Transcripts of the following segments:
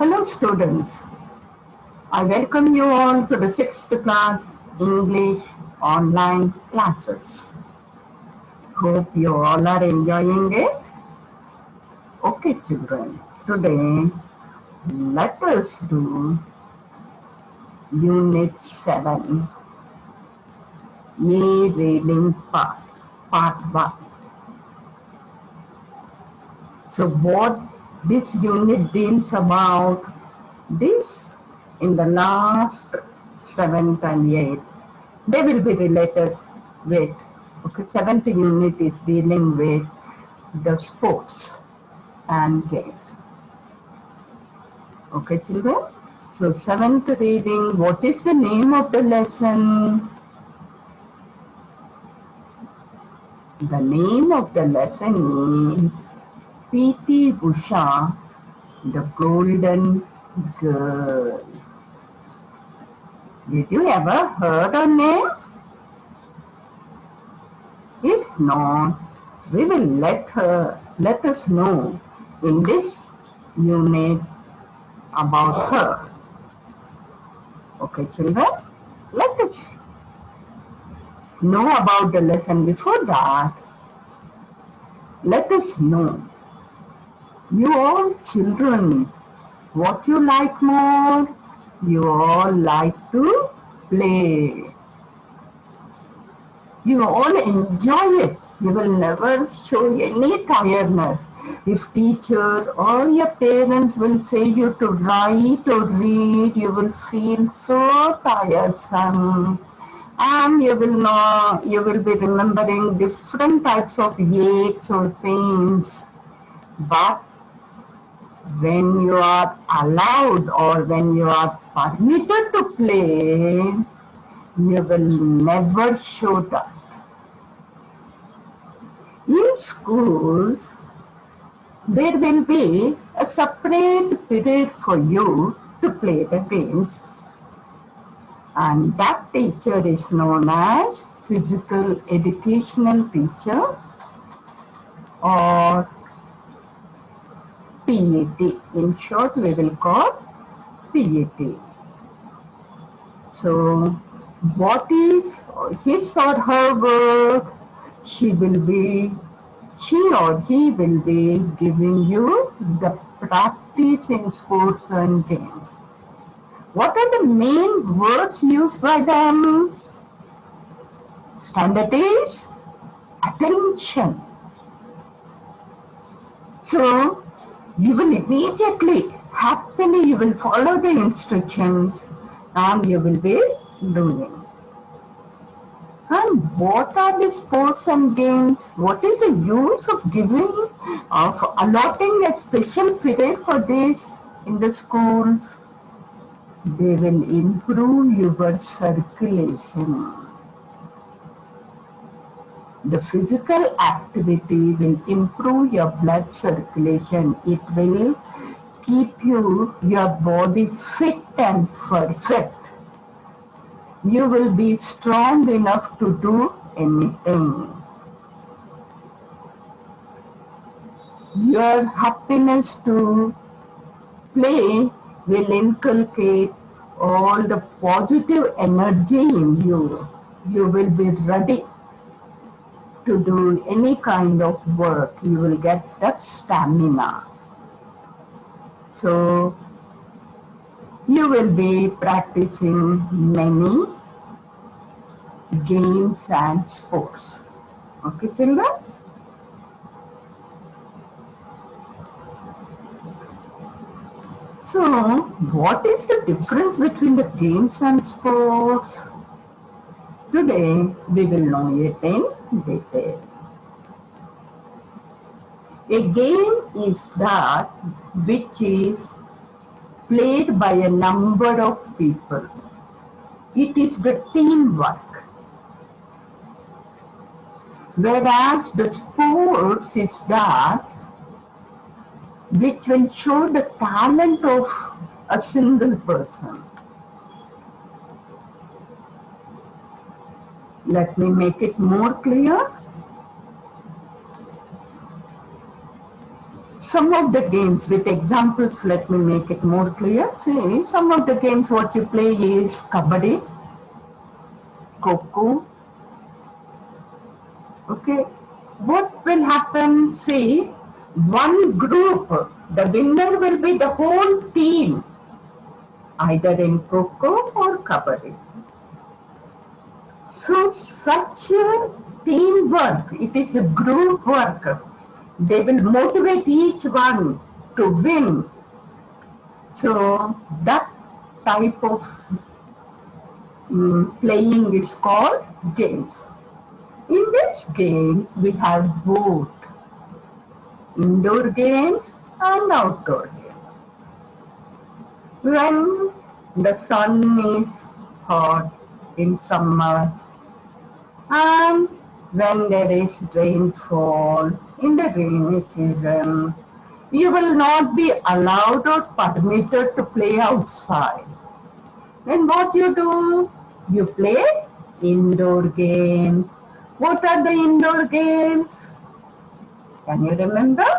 Hello students, I welcome you all to the 6th class English online classes. Hope you all are enjoying it. Okay children, today let us do Unit 7, reading part 1. So what this unit deals about, this in the last 7th and 8th, they will be related with, okay, 7th unit is dealing with the sports and games. Okay children, so 7th reading, what is the name of the lesson? The name of the lesson is P.T. Usha, the Golden Girl. Did you ever heard her name? If not, we will let us know in this unit about her. Okay children, let us know about the lesson. Before that, let us know, you all children, what you like more? You all like to play. You all enjoy it. You will never show any tiredness. If teachers or your parents will say you to write or read, you will feel so tiresome. And you will be remembering different types of aches or pains. But when you are allowed or when you are permitted to play, you will never show that. In schools, there will be a separate period for you to play the games, and that teacher is known as physical educational teacher or PET. In short, we will call PET. So, what is his or her work? She or he will be giving you the practice in sports and games. What are the main words used by them? Standard is attention. So you will immediately, happily, you will follow the instructions and you will be doing. And what are the sports and games? What is the use of allotting a special period for this in the schools? They will improve your circulation. The physical activity will improve your blood circulation. It will keep your body fit and perfect. You will be strong enough to do anything. Your happiness to play will inculcate all the positive energy in you. You will be ready to do any kind of work. You will get that stamina. So you will be practicing many games and sports. Okay, children? So, what is the difference between the games and sports? Today, we will know it in detail. A game is that which is played by a number of people. It is the teamwork. Whereas the sports is that which will show the talent of a single person. Let me make it more clear. some of the games with examples, let me make it more clear. See, some of the games what you play is kabaddi, kho. Okay, what will happen? See, one group, the winner will be the whole team, either in kho or kabaddi. So such a teamwork, it is the group work. They will motivate each one to win. So that type of playing is called games. In these games, we have both indoor games and outdoor games. When the sun is hot in summer and when there is rainfall in the rainy season, you will not be allowed or permitted to play outside. Then what you do? You play indoor games. What are the indoor games? Can you remember?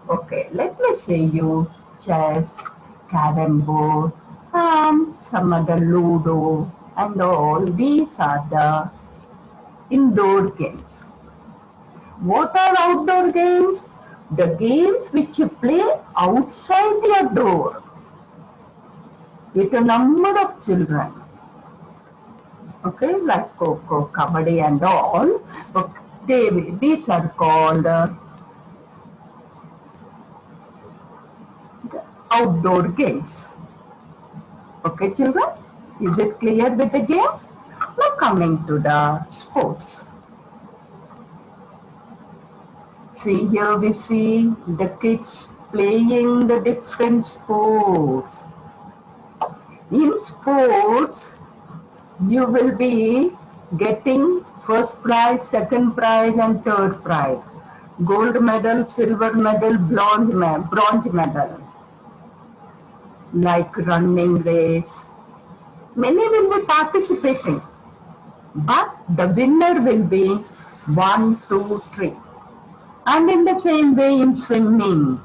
Okay, let me say you chess, carrom board, and some other ludo and all. These are the indoor games. What are outdoor games? The games which you play outside your door with a number of children. Okay, like kho, kabaddi and all. Okay, these are called outdoor games. Okay, children, is it clear with the games? Now coming to the sports. See, here we see the kids playing the different sports. In sports, you will be getting first prize, second prize and third prize. Gold medal, silver medal, bronze medal. Like running race. Many will be participating, but the winner will be 1, 2, 3. And in the same way in swimming.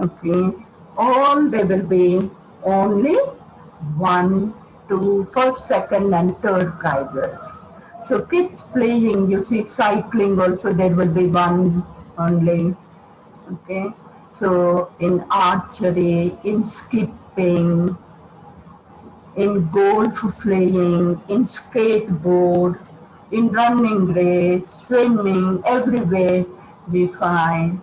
Okay, all they will be only 1, 2, first, second and third prizes. So kids playing, you see cycling also there will be one only. Okay, so in archery, in skipping, in golf playing, in skateboard, in running race, swimming, everywhere we find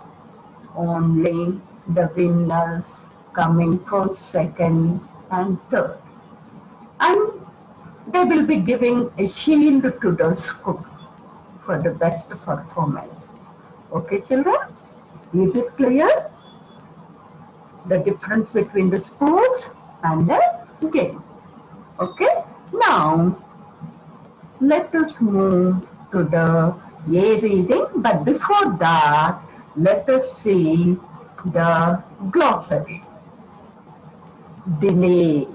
only the winners coming first, second and third. And they will be giving a shield to the school for the best performance. Okay, children? Is it clear? The difference between the sports and the game. Okay? Now, let us move to the A reading. But before that, let us see the glossary. Delay.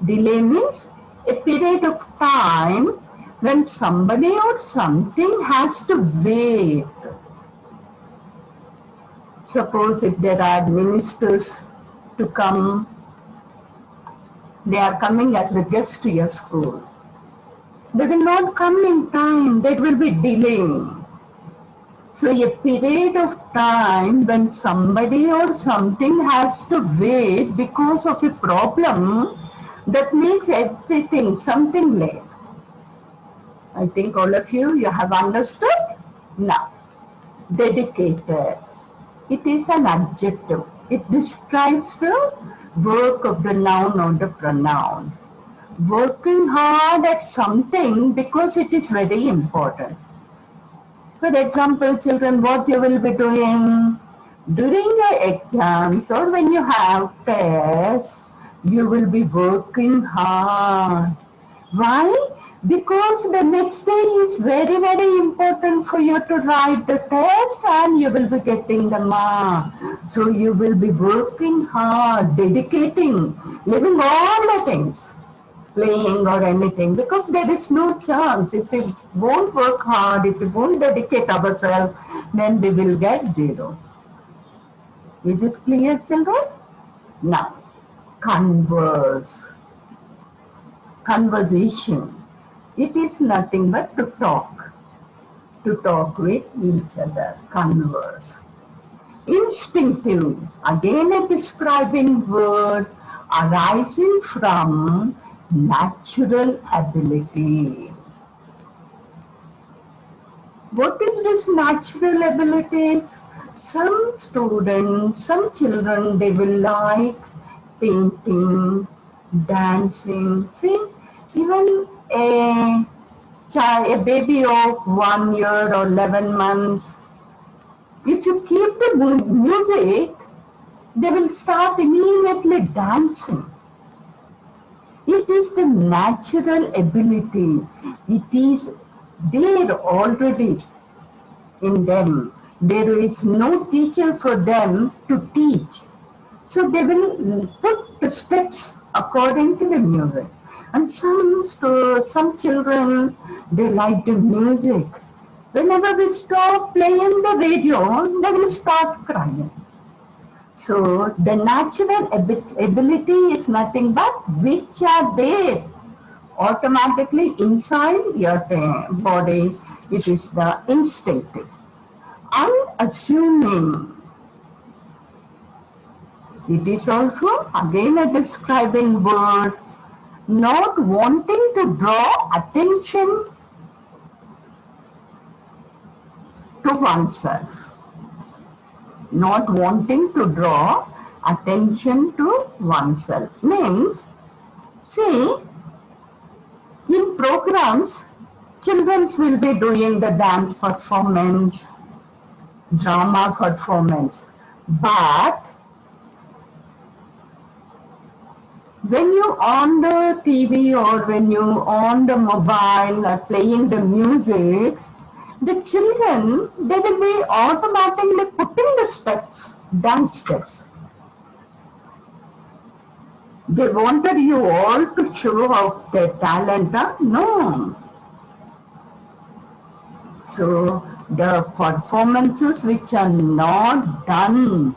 Delay means a period of time when somebody or something has to wait. Suppose if there are ministers to come, they are coming as a guest to your school. They will not come in time, they will be delaying. So a period of time when somebody or something has to wait because of a problem that makes everything something late. I think all of you have understood. Now, dedicated. It is an adjective. It describes the work of the noun or the pronoun. Working hard at something because it is very important. For example, children, what you will be doing during your exams or when you have tests, you will be working hard. Why? Because the next day is very, very important for you to write the test and you will be getting the mark. So you will be working hard, dedicating, living all the things. playing or anything, because there is no chance. If we won't work hard, if we won't dedicate ourselves, then we will get zero. Is it clear, children? Now, converse. Conversation. It is nothing but to talk with each other, converse. Instinctive, again a describing word arising from natural ability. What is this natural abilities? Some students, some children, they will like painting, dancing. See, even a child, a baby of 1 year or 11 months, if you keep the music, they will start immediately dancing. It is the natural ability. It is there already in them. There is no teacher for them to teach. So they will put the steps according to the music. And some children, they like the music. Whenever we stop playing the radio, they will start crying. So the natural ability is nothing but which are there automatically inside your body. It is the instinctive. Unassuming. It is also again a describing word, not wanting to draw attention to oneself. Not wanting to draw attention to oneself means, see, in programs, children will be doing the dance performance, drama performance, but when you on the TV or when you on the mobile are playing the music, the children, they will be automatically putting the steps, dance steps. They wanted you all to show off their talent, huh? No. So the performances which are not done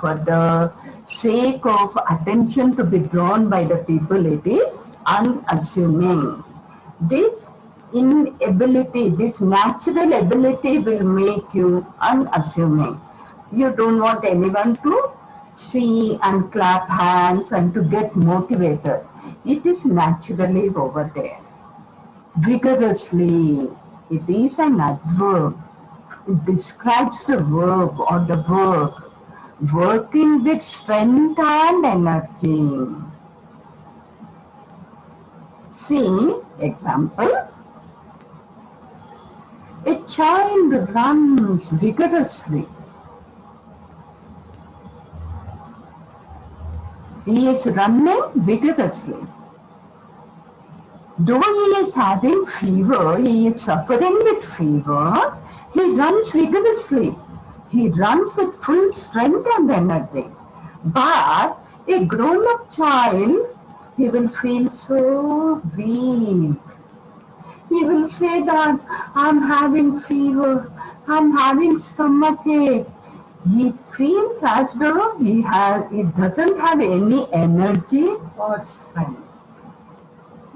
for the sake of attention to be drawn by the people, it is unassuming. This inability, this natural ability will make you unassuming. You don't want anyone to see and clap hands and to get motivated. It is naturally over there. Vigorously, it is an adverb. It describes the verb or the work. Working with strength and energy. See, example. A child runs vigorously. He is running vigorously. Though he is having fever, he is suffering with fever, he runs vigorously. He runs with full strength and energy. But a grown-up child, he will feel so weak. He will say that, I'm having fever, I'm having stomachache. He feels as though he doesn't have any energy or strength.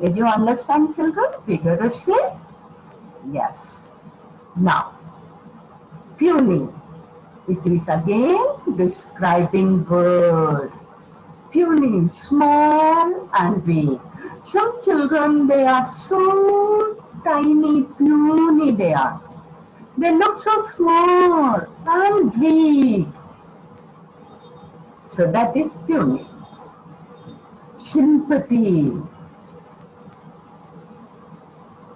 Did you understand, children? Vigorously? Yes. Now, puny. It is again describing word. Puny, small and weak. Some children, they are so tiny, puny they are. They look so small and weak. So that is puny. Sympathy.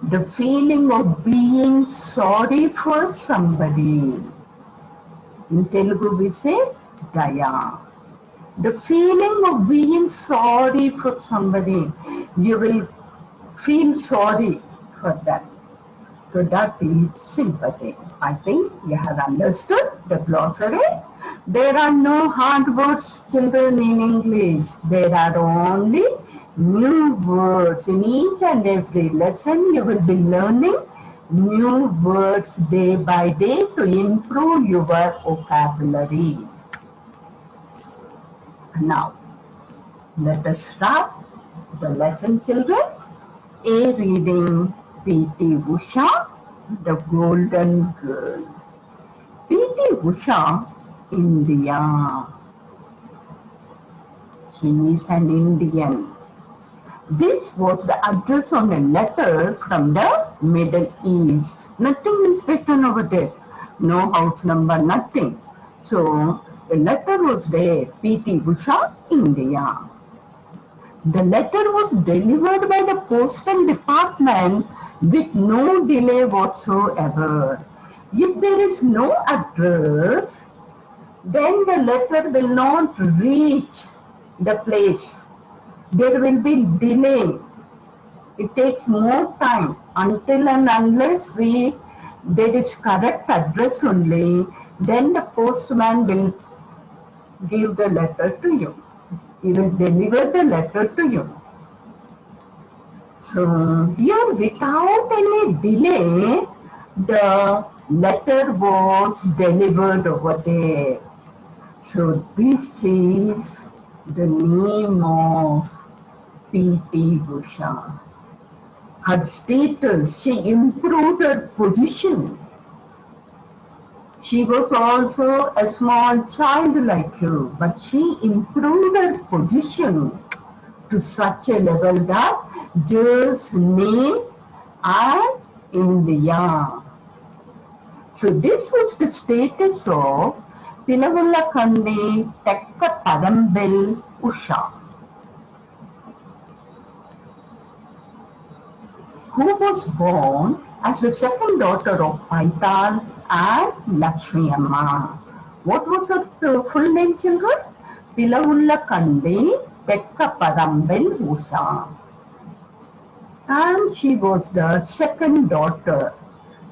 The feeling of being sorry for somebody. In Telugu we say Daya. The feeling of being sorry for somebody. You will feel sorry for them. So that is sympathy. I think you have understood the glossary. There are no hard words, children, in English. There are only new words. In each and every lesson, you will be learning new words day by day to improve your vocabulary. Now, let us start the lesson, children. A reading, P.T. Usha, the Golden Girl. P.T. Usha, India. She is an Indian. This was the address on a letter from the Middle East. Nothing is written over there. No house number, nothing. So, the letter was there, P.T. Usha, India. The letter was delivered by the postal department with no delay whatsoever. If there is no address, then the letter will not reach the place. There will be delay. It takes more time until and unless there is correct address only, then the postman will give the letter to you. He will deliver the letter to you. So here, without any delay, the letter was delivered over there. So this is the name of P.T. Usha. Her status, she improved her position. She was also a small child like you, but she improved her position to such a level that just name and India. So this was the status of Pilavullakandi Tekka Padambil Usha, who was born as the second daughter of Paital and Lakshmi Amma. What was her full name, children? Pilavullakandi Tekka Padambil Usha. And she was the second daughter.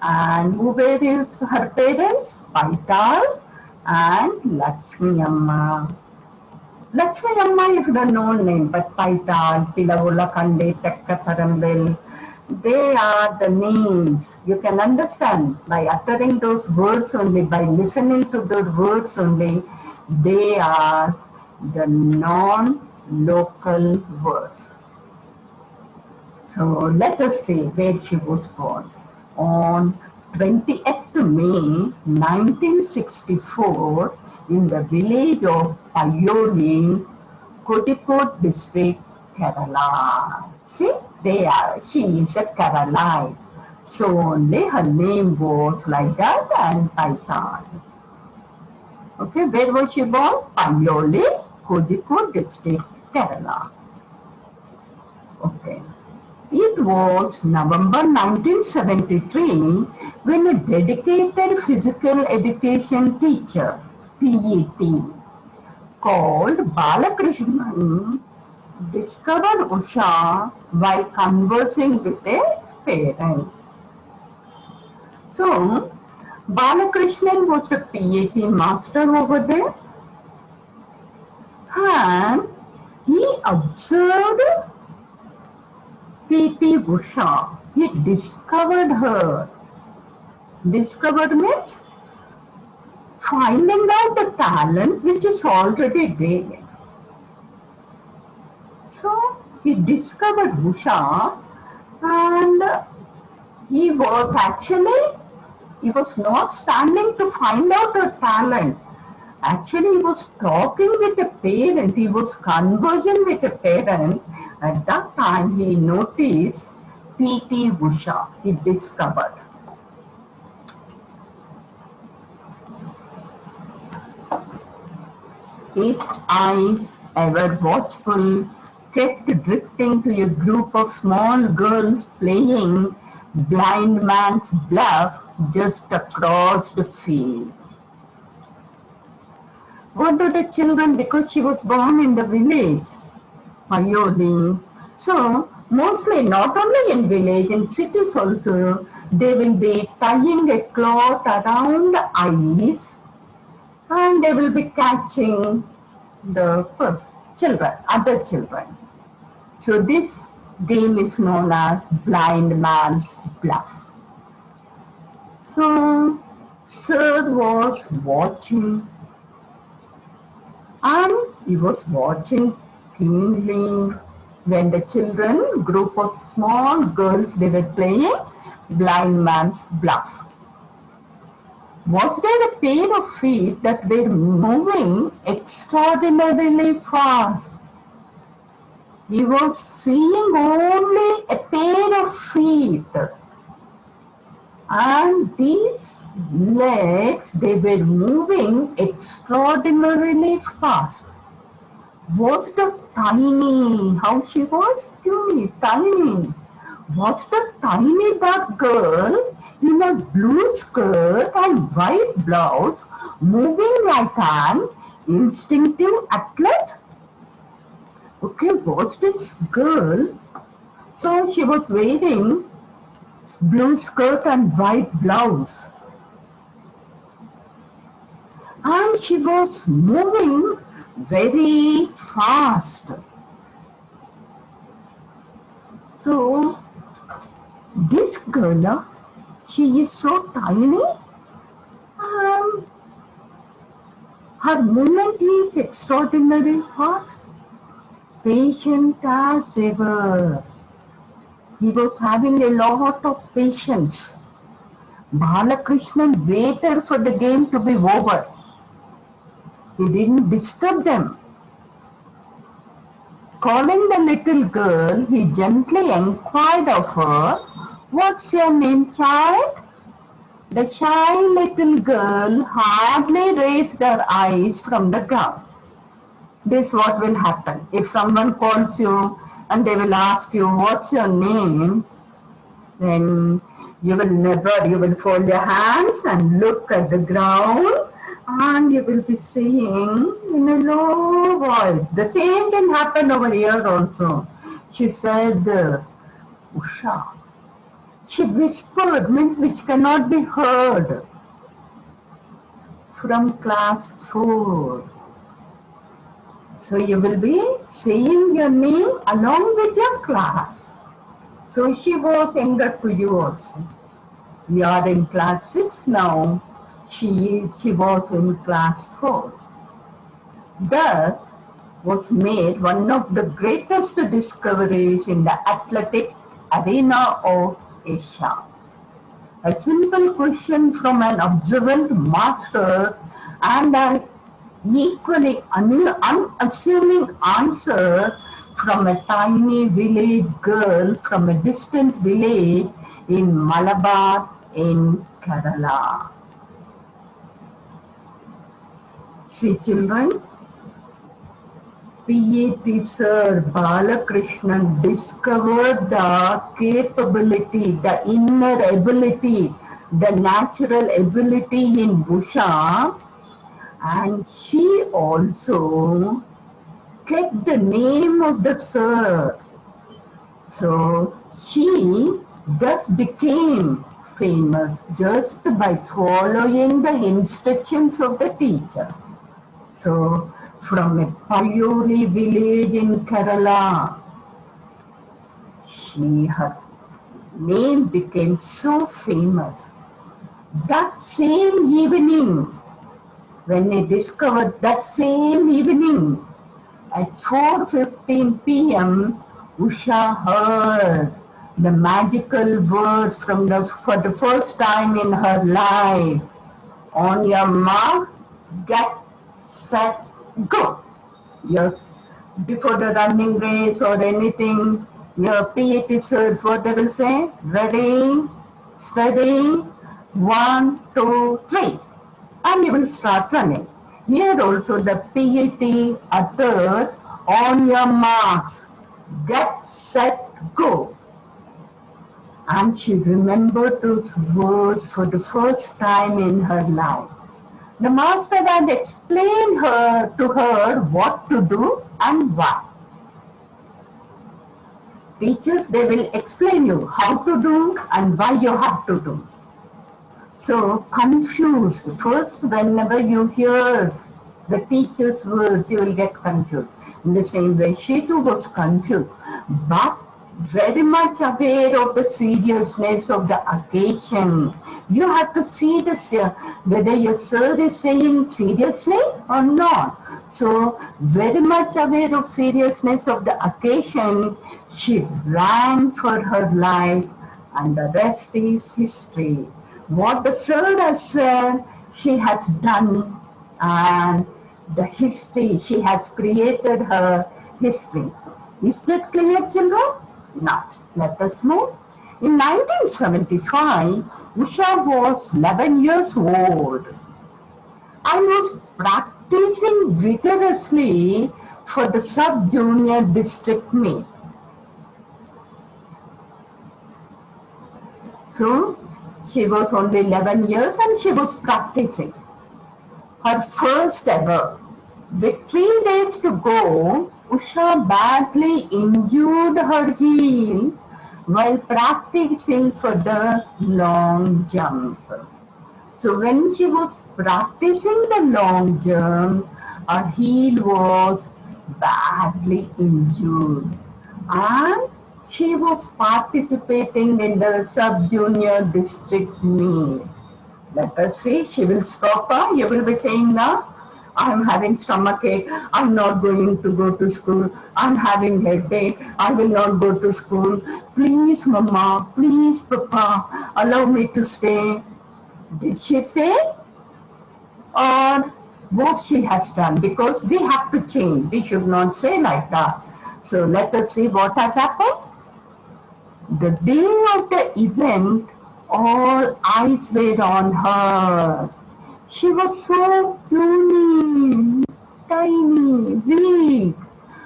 And who were her parents? Paital and Lakshmi Amma. Lakshmi Amma is the known name, but Paital, Pilavullakandi, Tekka Padambil, they are the names. You can understand by uttering those words only, by listening to those words only, they are the non-local words. So let us see where she was born. On 20th May 1964 in the village of Payoli, Kozhikode district, Kerala. See, she is a Keralite. So only her name was like that and Paitan. Okay, where was she born? Payoli, Kozhikode district, Kerala. Okay. It was November 1973 when a dedicated physical education teacher, PET, called Balakrishnan discovered Usha while conversing with a parent. So, Balakrishnan was the PET master over there, and he observed P.T. Usha. He discovered her. Discovered means finding out the talent which is already there. So he discovered Usha, and he was not standing to find out her talent. Actually, he was talking with a parent. He was conversing with a parent. At that time, he noticed P.T. Usha. He discovered. His eyes, ever watchful, kept drifting to a group of small girls playing blind man's bluff just across the field. What do the children, because she was born in the village, Payoli. So, mostly not only in village, in cities also, they will be tying a cloth around the eyes and they will be catching the children, other children. So this game is known as blind man's bluff. So Sir was watching, and he was watching keenly when the children, group of small girls, they were playing blind man's bluff. Was there a pair of feet that were moving extraordinarily fast? He was seeing only a pair of feet, and these legs, they were moving extraordinarily fast. Was the tiny, how she was puny, tiny. Was the tiny dark girl in a blue skirt and white blouse moving like an instinctive athlete? Okay, was this girl? So she was wearing blue skirt and white blouse. And she was moving very fast. So this girl, she is so tiny, and her movement is extraordinary fast, patient as ever. He was having a lot of patience. Balakrishnan waited for the game to be over. He didn't disturb them. Calling the little girl, he gently inquired of her, "What's your name, child?" The shy little girl hardly raised her eyes from the ground. This is what will happen. If someone calls you and they will ask you, "What's your name?" then you will fold your hands and look at the ground, and you will be saying in a low voice. The same can happen over here also. She said, "Usha." She whispered, means which cannot be heard. From class 4. So you will be saying your name along with your class. So she was younger to you also. We are in class 6 now. She was in class 4. Thus was made one of the greatest discoveries in the athletic arena of Asia. A simple question from an observant master and an equally unassuming answer from a tiny village girl from a distant village in Malabar in Kerala. See, children, P.A.T. Sir Balakrishnan discovered the capability, the inner ability, the natural ability in Usha, and she also kept the name of the sir. So she thus became famous just by following the instructions of the teacher. So from a Payuri village in Kerala, her name became so famous. That same evening, when I discovered that same evening at 4:15 p.m., Usha heard the magical words for the first time in her life. On your marks, get set, go. Before the running race or anything, your PAT sirs, what they will say? Ready, steady, 1, 2, 3. And you will start running. Here also the PAT uttered, on your marks, get set, go. And she remembered those words for the first time in her life. The master had explained to her what to do and why. Teachers, they will explain you how to do and why you have to do. So confused. First, whenever you hear the teacher's words, you will get confused. In the same way, she too was confused, but very much aware of the seriousness of the occasion. You have to see this, whether your sir is saying seriously or not. So, very much aware of seriousness of the occasion, she ran for her life, and the rest is history. What the sir has said, she has done, and the history, she has created her history. Is that clear, children? Now, let us move. In 1975, Usha was 11 years old and was practicing vigorously for the sub-junior district meet. So, she was only 11 years and she was practicing. Her first ever. With 3 days to go, Usha badly injured her heel while practicing for the long jump. So when she was practicing the long jump, her heel was badly injured and she was participating in the sub-junior district meet. Let us see, she will stop her. You will be saying now, I'm having stomachache, I'm not going to go to school, I'm having headache, I will not go to school. Please, Mama, please, Papa, allow me to stay. Did she say? Or what she has done? Because we have to change. We should not say like that. So let us see what has happened. The day of the event, all eyes were on her. She was so puny, tiny, weak,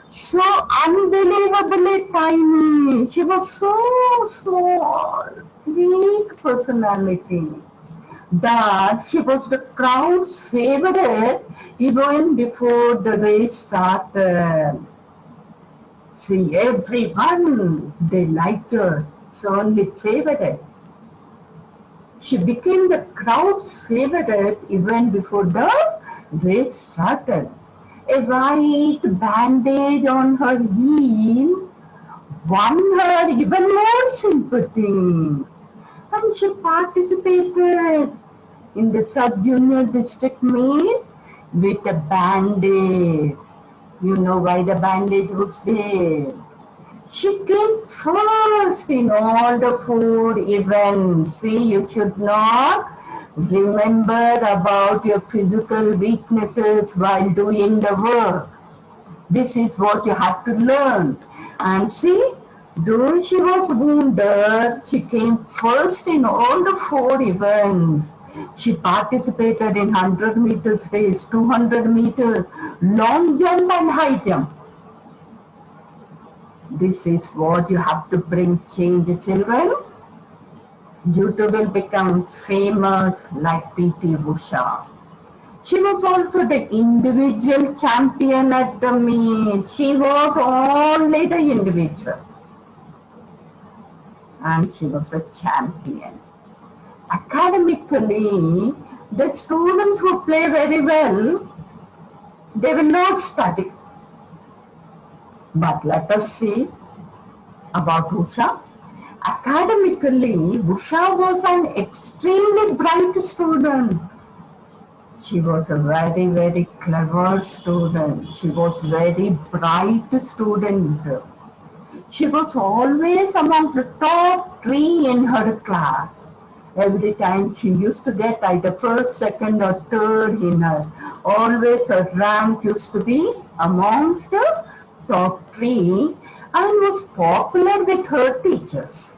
so unbelievably tiny. She was so small, weak personality that she was the crowd's favorite even before the race started. See, everyone, they liked her, so only favorite. She became the crowd's favorite even before the race started. A white bandage on her heel won her even more sympathy. And she participated in the sub-junior district meet with a bandage. You know why the bandage was there. She came first in all the 4 events. See, you should not remember about your physical weaknesses while doing the work. This is what you have to learn. And see, though she was wounded, she came first in all the 4 events. She participated in 100 meters race, 200 meters, long jump and high jump. This is what you have to bring change, children. You too will become famous like P.T. Usha. She was also the individual champion at the meet. She was only the individual. And she was a champion. Academically, the students who play very well, they will not study. But let us see about Usha. Academically, Usha was an extremely bright student. She was a very, very clever student. She was very bright student. She was always among the top 3 in her class. Every time she used to get either first, second or third in her. Always her rank used to be amongst the top 3 and was popular with her teachers.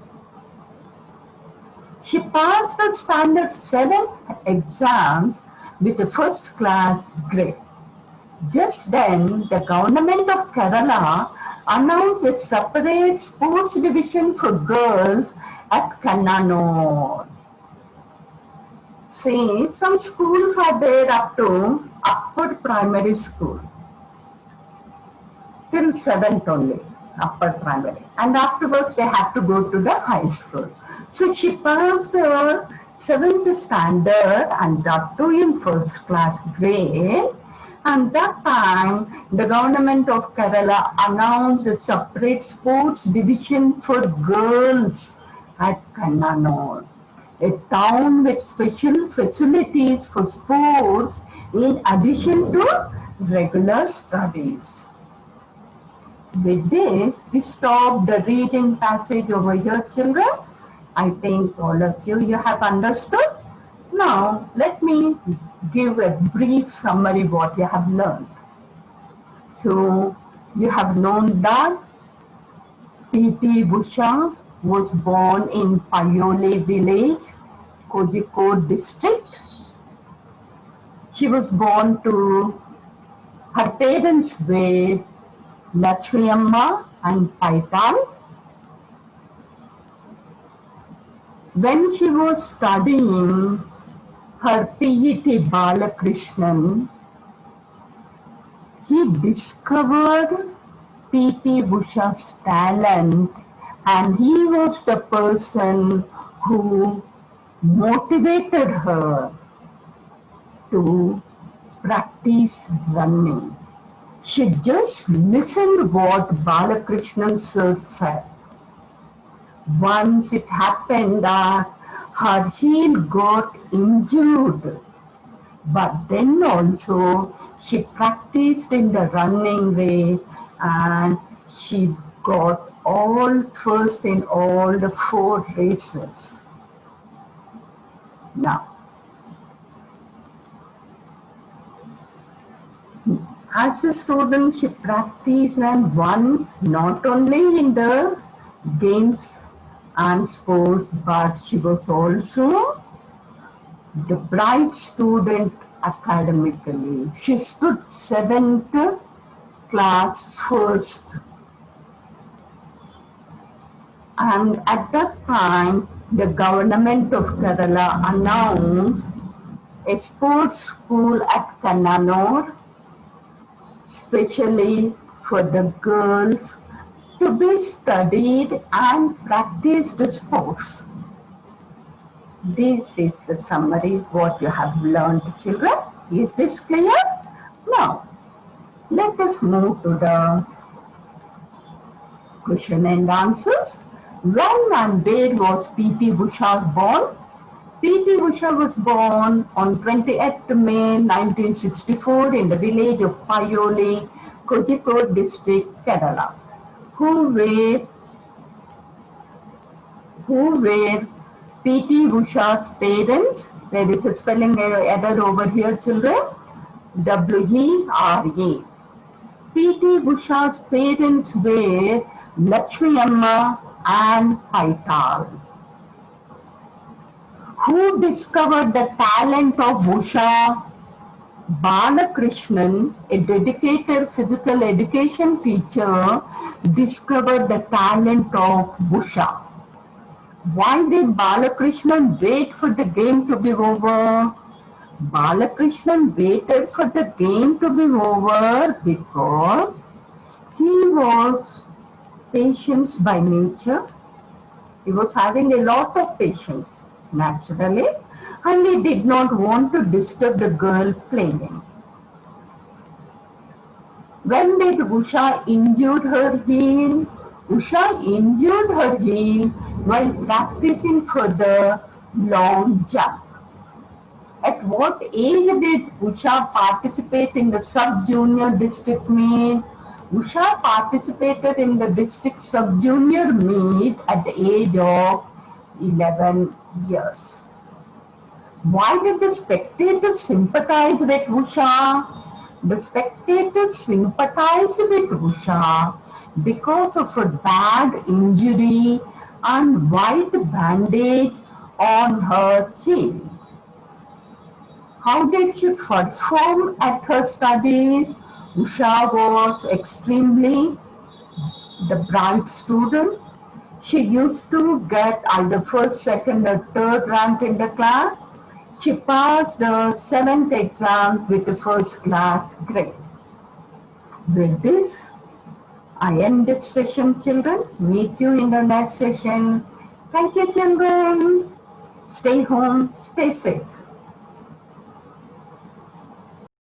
She passed her standard 7th exams with a first class grade. Just then, the government of Kerala announced a separate sports division for girls at Kannanur. See, some schools are there up to upper primary school. Till 7th only, upper primary. And afterwards they have to go to the high school. So she passed her 7th standard and up to in first class grade. And that time, the government of Kerala announced a separate sports division for girls at Kannanur, a town with special facilities for sports in addition to regular studies. With this, we stop the reading passage over here, children. I think all of you have understood. Now, let me give a brief summary what you have learned. So, you have known that P.T. Usha was born in Payole village, Kozhikode district. She was born to, her parents were Lakshmi Amma and Paital. When she was studying, her P.E.T. Balakrishnan, he discovered P.T. Usha's talent, and he was the person who motivated her to practice running. She just listened what Balakrishnan sir said. Once it happened that her heel got injured, but then also she practiced in the running race and she got all first in all the 4 races. Now, as a student, she practiced and won not only in the games and sports, but she was also the bright student academically. She stood 7th class first. And at that time, the government of Kerala announced a sports school at Kannanur, specially for the girls to be studied and practiced sports. This is the summary what you have learned, children. Is this clear? Now, let us move to the question and answers. When and where was P.T. Usha born? P.T. Usha was born on 28th May 1964 in the village of Payole, Kozhikode district, Kerala. Who were P.T. Usha's parents? There is a spelling error over here, children. W-E-R-A. P.T. Usha's parents were Lakshmi Amma and Paital. Who discovered the talent of Usha? Balakrishnan, a dedicated physical education teacher, discovered the talent of Usha. Why did Balakrishnan wait for the game to be over? Balakrishnan waited for the game to be over because he was patient by nature. He was having a lot of patience, naturally, and he did not want to disturb the girl playing. When did Usha injured her heel? Usha injured her heel while practicing for the long jump. At what age did Usha participate in the sub-junior district meet? Usha participated in the district sub-junior meet at the age of 11 years. Why did the spectators sympathize with Usha? The spectators sympathized with Usha because of her bad injury and white bandage on her heel. How did she perform at her studies? Usha was extremely the bright student. She used to get either first, second or third rank in the class. She passed the 7th exam with the first class grade. With this, I end this session, children. Meet you in the next session. Thank you, children. Stay home, stay safe.